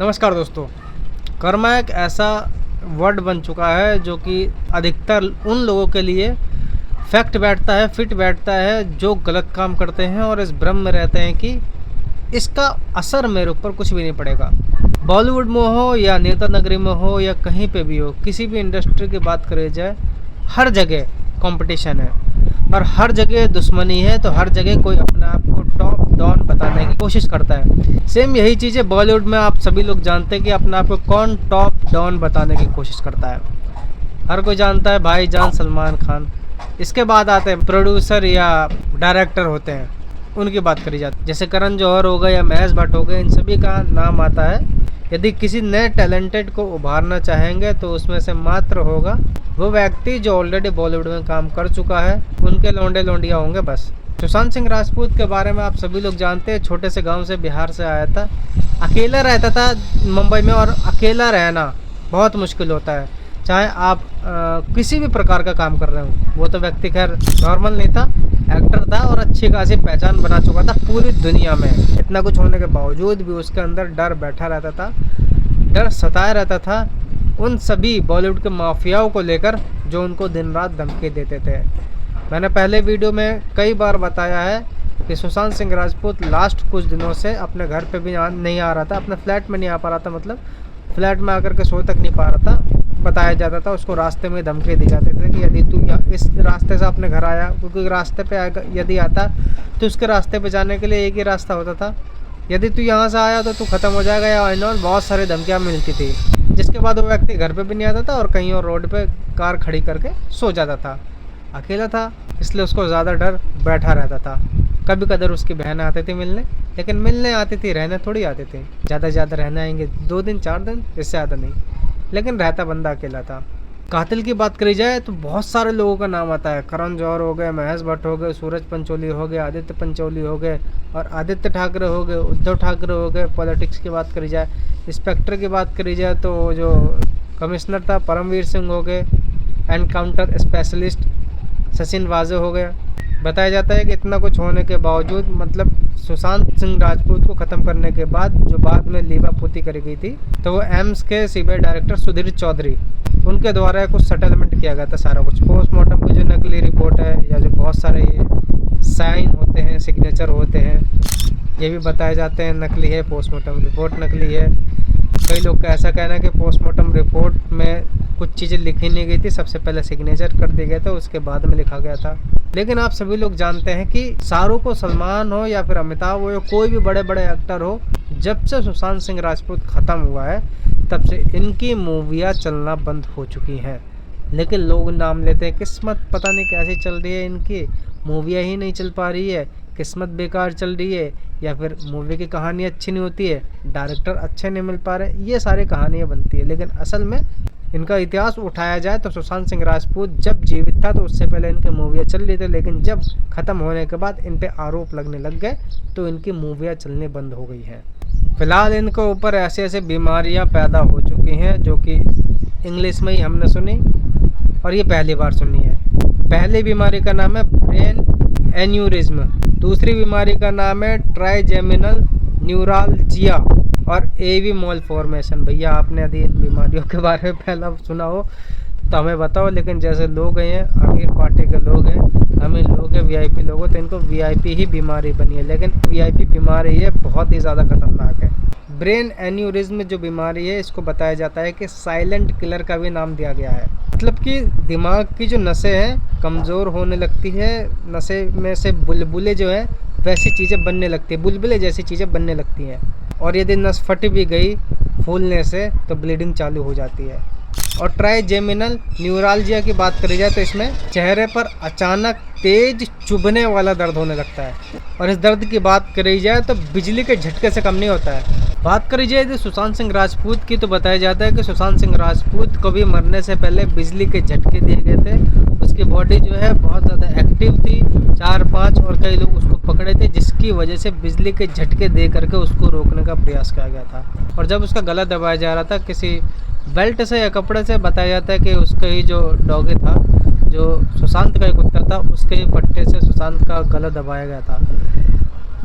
नमस्कार दोस्तों। कर्मा एक ऐसा वर्ड बन चुका है जो कि अधिकतर उन लोगों के लिए फैक्ट बैठता है, फिट बैठता है जो गलत काम करते हैं और इस भ्रम में रहते हैं कि इसका असर मेरे ऊपर कुछ भी नहीं पड़ेगा। बॉलीवुड में हो या नेता नगरी में हो या कहीं पे भी हो, किसी भी इंडस्ट्री की बात करी जाए, हर जगह कंपटीशन है और हर जगह दुश्मनी है। तो हर जगह कोई अपने आप को टॉप डाउन बताने की कोशिश करता है। सेम यही चीज़ है बॉलीवुड में। आप सभी लोग जानते हैं कि अपने आप को कौन टॉप डाउन बताने की कोशिश करता है। हर कोई जानता है भाईजान सलमान खान। इसके बाद आते हैं प्रोड्यूसर या डायरेक्टर होते हैं, उनकी बात करी जाती है। जैसे करण जौहर हो गए या महेश भट्ट हो गए, इन सभी का नाम आता है। यदि किसी नए टैलेंटेड को उभारना चाहेंगे तो उसमें से मात्र होगा वो व्यक्ति जो ऑलरेडी बॉलीवुड में काम कर चुका है। उनके लौंडे लौंडिया होंगे बस। सुशांत सिंह राजपूत के बारे में आप सभी लोग जानते हैं। छोटे से गांव से बिहार से आया था, अकेला रहता था मुंबई में। और अकेला रहना बहुत मुश्किल होता है, चाहे आप किसी भी प्रकार का काम कर रहे हो। वो तो व्यक्ति खैर नॉर्मल नहीं था, एक्टर था और अच्छी खासी पहचान बना चुका था पूरी दुनिया में। इतना कुछ होने के बावजूद भी उसके अंदर डर बैठा रहता था, डर सताया रहता था उन सभी बॉलीवुड के माफियाओं को लेकर जो उनको दिन रात धमकी देते थे। मैंने पहले वीडियो में कई बार बताया है कि सुशांत सिंह राजपूत लास्ट कुछ दिनों से अपने घर पे भी नहीं आ रहा था, अपने फ्लैट में नहीं आ पा रहा था। मतलब फ्लैट में आकर के सो तक नहीं पा रहा था। बताया जाता था उसको रास्ते में धमकी दी जाती थी कि यदि तू इस रास्ते से अपने घर आया, क्योंकि रास्ते पे यदि आता तो उसके रास्ते पे जाने के लिए एक ही रास्ता होता था। यदि तू यहाँ से आया तो तू ख़त्म हो जाएगा या और बहुत सारी धमकियाँ मिलती थी। जिसके बाद वो व्यक्ति घर पे भी नहीं आता था और कहीं और रोड पे कार खड़ी करके सो जाता था। अकेला था इसलिए उसको ज़्यादा डर बैठा रहता था। कभी कदर उसकी बहनें आती थी मिलने, लेकिन मिलने आती थी, रहने थोड़ी आती थी। ज़्यादा से ज़्यादा रहने आएंगे 2 दिन 4 दिन, इससे ज़्यादा नहीं। लेकिन रहता बंदा अकेला था। कातिल की बात करी जाए तो बहुत सारे लोगों का नाम आता है। करण जौहर हो गए, महेश भट्ट हो गए, सूरज पंचोली हो गए, आदित्य पंचोली हो गए और आदित्य ठाकरे हो गए, उद्धव ठाकरे हो गए। पॉलिटिक्स की बात करी जाए, इंस्पेक्टर की बात करी जाए तो जो कमिश्नर था परमवीर सिंह हो गए, एनकाउंटर स्पेशलिस्ट सचिन वाजे हो गए। बताया जाता है कि इतना कुछ होने के बावजूद, मतलब सुशांत सिंह राजपूत को ख़त्म करने के बाद जो बाद में लीबापोती करी गई थी, तो वो एम्स के सीबीआई डायरेक्टर सुधीर चौधरी, उनके द्वारा कुछ सेटलमेंट किया गया था। सारा कुछ पोस्टमार्टम की जो नकली रिपोर्ट है या जो बहुत सारे ये साइन होते हैं, सिग्नेचर होते हैं, ये भी बताए जाते हैं नकली है। पोस्टमार्टम रिपोर्ट नकली है। कई लोग का ऐसा कहना है कि पोस्टमार्टम रिपोर्ट में कुछ चीज़ें लिखी नहीं गई थी, सबसे पहले सिग्नेचर कर दिया गया था, उसके बाद में लिखा गया था। लेकिन आप सभी लोग जानते हैं कि शाहरुख हो, सलमान हो या फिर अमिताभ हो या कोई भी बड़े बड़े एक्टर हो, जब से सुशांत सिंह राजपूत ख़त्म हुआ है तब से इनकी मूवियाँ चलना बंद हो चुकी हैं। लेकिन लोग नाम लेते हैं किस्मत पता नहीं कैसी चल रही है, इनकी मूवियाँ ही नहीं चल पा रही है, किस्मत बेकार चल रही है, या फिर मूवी की कहानी अच्छी नहीं होती है, डायरेक्टर अच्छे नहीं मिल पा रहे। ये सारी कहानियाँ बनती है। लेकिन असल में इनका इतिहास उठाया जाए तो सुशांत सिंह राजपूत जब जीवित था तो उससे पहले इनकी मूवियाँ चल रही थी। लेकिन जब ख़त्म होने के बाद इन पे आरोप लगने लग गए तो इनकी मूवियाँ चलनी बंद हो गई हैं। फ़िलहाल इनके ऊपर ऐसे ऐसे बीमारियाँ पैदा हो चुकी हैं जो कि इंग्लिश में ही हमने सुनी और ये पहली बार सुनी है। पहली बीमारी का नाम है ब्रेन एन्यूरिज्म, दूसरी बीमारी का नाम है ट्राइजेमिनल न्यूरालजिया और एवी मॉल फॉर्मेशन। भैया आपने यदि इन बीमारियों के बारे में पहला सुना हो तो हमें बताओ। लेकिन जैसे लोग हैं, अमीर पार्टी के लोग हैं, अमीर लोग हैं, वीआईपी लोग हैं, तो इनको वीआईपी ही बीमारी बनी है। लेकिन वीआईपी बीमारी ये बहुत ही ज़्यादा खतरनाक है। ब्रेन एन्यूरिज्म जो बीमारी है, इसको बताया जाता है कि साइलेंट किलर का भी नाम दिया गया है। मतलब कि दिमाग की जो नसें हैं कमज़ोर होने लगती है, नसें में से बुलबुले जो है वैसी चीज़ें बनने लगती है, बुलबुले जैसी चीज़ें बनने लगती हैं। और यदि नस फट भी गई फूलने से तो ब्लीडिंग चालू हो जाती है। और ट्राइजेमिनल न्यूरालजिया की बात करी जाए तो इसमें चेहरे पर अचानक तेज चुभने वाला दर्द होने लगता है। और इस दर्द की बात करी जाए तो बिजली के झटके से कम नहीं होता है। बात करी जाए तो सुशांत सिंह राजपूत की, तो बताया जाता है कि सुशांत सिंह राजपूत को भी मरने से पहले बिजली के झटके दिए गए थे। उसकी बॉडी जो है बहुत ज़्यादा एक्टिव थी, 4-5 और कई लोग उसको पकड़े थे, जिसकी वजह से बिजली के झटके दे करके उसको रोकने का प्रयास किया गया था। और जब उसका गला दबाया जा रहा था किसी बेल्ट से या कपड़े से, बताया जाता है कि उसका ही जो डॉगी था, जो सुशांत का ही कुत्ता था, उसके ही पट्टे से सुशांत का गला दबाया गया था,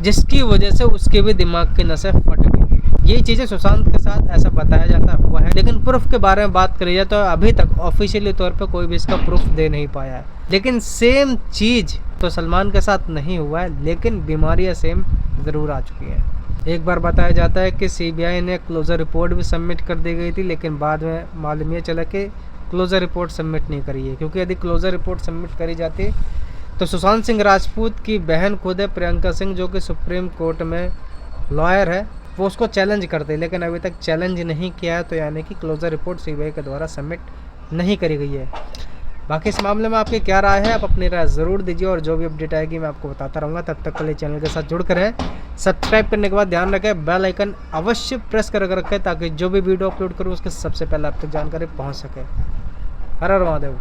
जिसकी वजह से उसके भी दिमाग की नसें फट गई थी। यही चीज़ें सुशांत के साथ ऐसा बताया जाता हुआ है। लेकिन प्रूफ के बारे में बात करी जाए तो अभी तक ऑफिशियली तौर पे कोई भी इसका प्रूफ दे नहीं पाया है। लेकिन सेम चीज़ तो सलमान के साथ नहीं हुआ है, लेकिन बीमारियां सेम ज़रूर आ चुकी हैं। एक बार बताया जाता है कि सीबीआई ने क्लोज़र रिपोर्ट भी सबमिट कर दी गई थी, लेकिन बाद में मालूम ये चला कि क्लोज़र रिपोर्ट सबमिट नहीं करी है, क्योंकि यदि क्लोज़र रिपोर्ट सबमिट करी जाती तो सुशांत सिंह राजपूत की बहन खुद है प्रियंका सिंह, जो कि सुप्रीम कोर्ट में लॉयर है, वो उसको चैलेंज करते, लेकिन अभी तक चैलेंज नहीं किया है। तो यानी कि क्लोज़र रिपोर्ट सीबीआई के द्वारा सबमिट नहीं करी गई है। बाकी इस मामले में आपकी क्या राय है, आप अपनी राय ज़रूर दीजिए, और जो भी अपडेट आएगी मैं आपको बताता रहूँगा। तब तक के लिए चैनल के साथ जुड़ कर रहें। सब्सक्राइब करने के बाद ध्यान रखें बेल आइकन अवश्य प्रेस कर रखें, ताकि जो भी वीडियो अपलोड करूँ उसके सबसे पहले आप तक जानकारी पहुँच सके। हर हर महादेव।